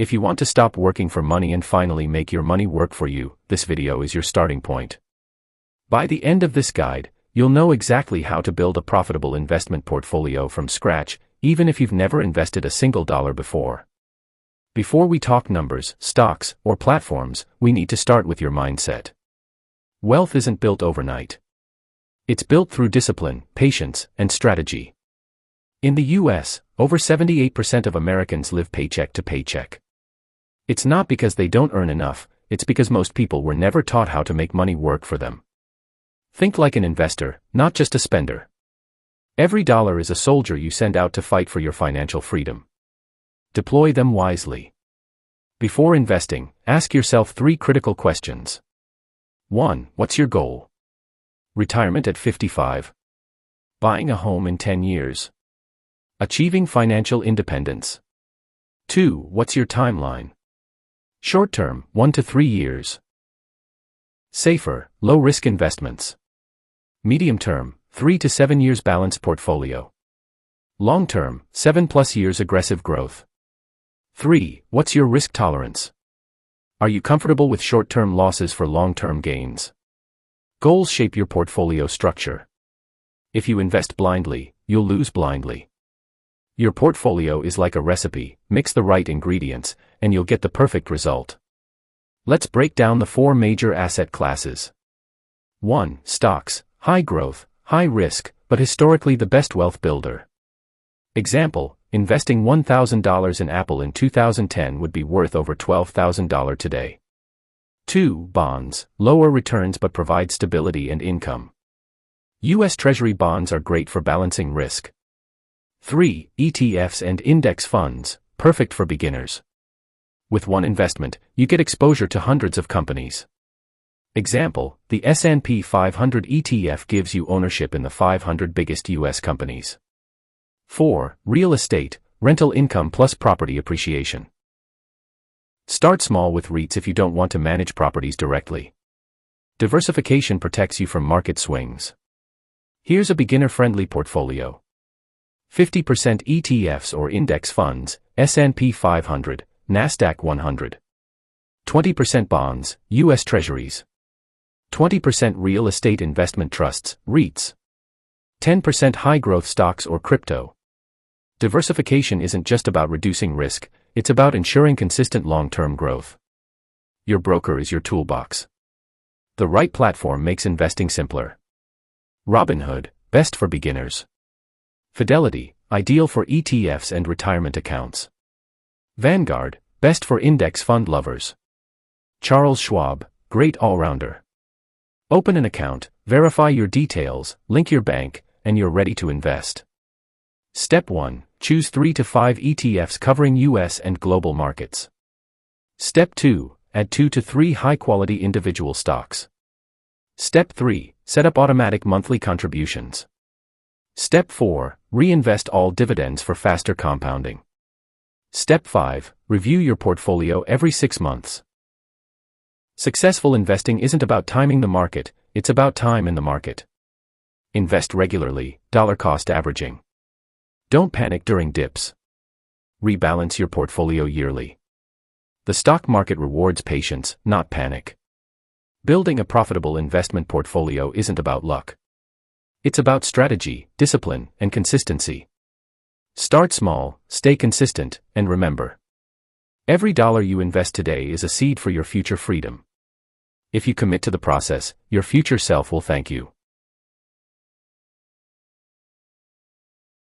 If you want to stop working for money and finally make your money work for you, this video is your starting point. By the end of this guide, you'll know exactly how to build a profitable investment portfolio from scratch, even if you've never invested a single dollar before. Before we talk numbers, stocks, or platforms, we need to start with your mindset. Wealth isn't built overnight. It's built through discipline, patience, and strategy. In the US, over 78% of Americans live paycheck to paycheck. It's not because they don't earn enough, it's because most people were never taught how to make money work for them. Think like an investor, not just a spender. Every dollar is a soldier you send out to fight for your financial freedom. Deploy them wisely. Before investing, ask yourself 3 critical questions. 1. What's your goal? Retirement at 55. Buying a home in 10 years. Achieving financial independence. 2. What's your timeline? Short term, 1 to 3 years. Safer, low-risk investments. Medium term, 3 to 7 years balanced portfolio. Long term, 7+ years aggressive growth. 3. What's your risk tolerance? Are you comfortable with short-term losses for long-term gains? Goals shape your portfolio structure. If you invest blindly, you'll lose blindly. Your portfolio is like a recipe, mix the right ingredients, and you'll get the perfect result. Let's break down the 4 major asset classes. 1. Stocks, high growth, high risk, but historically the best wealth builder. Example, investing $1,000 in Apple in 2010 would be worth over $12,000 today. 2. Bonds, lower returns but provide stability and income. U.S. Treasury bonds are great for balancing risk. 3. ETFs and index funds, perfect for beginners. With one investment, you get exposure to hundreds of companies. Example, the S&P 500 ETF gives you ownership in the 500 biggest U.S. companies. 4. Real estate, rental income plus property appreciation. Start small with REITs if you don't want to manage properties directly. Diversification protects you from market swings. Here's a beginner-friendly portfolio. 50% ETFs or index funds, S&P 500, NASDAQ 100. 20% bonds, U.S. Treasuries. 20% real estate investment trusts, REITs. 10% high-growth stocks or crypto. Diversification isn't just about reducing risk, it's about ensuring consistent long-term growth. Your broker is your toolbox. The right platform makes investing simpler. Robinhood, best for beginners. Fidelity, ideal for ETFs and retirement accounts. Vanguard, best for index fund lovers. Charles Schwab, great all-rounder. Open an account, verify your details, link your bank, and you're ready to invest. Step 1. Choose 3 to 5 ETFs covering US and global markets. Step 2. Add 2 to 3 high-quality individual stocks. Step 3. Set up automatic monthly contributions. Step 4. Reinvest all dividends for faster compounding. Step 5. Review your portfolio every 6 months. Successful investing isn't about timing the market, it's about time in the market. Invest regularly, dollar-cost averaging. Don't panic during dips. Rebalance your portfolio yearly. The stock market rewards patience, not panic. Building a profitable investment portfolio isn't about luck. It's about strategy, discipline, and consistency. Start small, stay consistent, and remember, every dollar you invest today is a seed for your future freedom. If you commit to the process, your future self will thank you.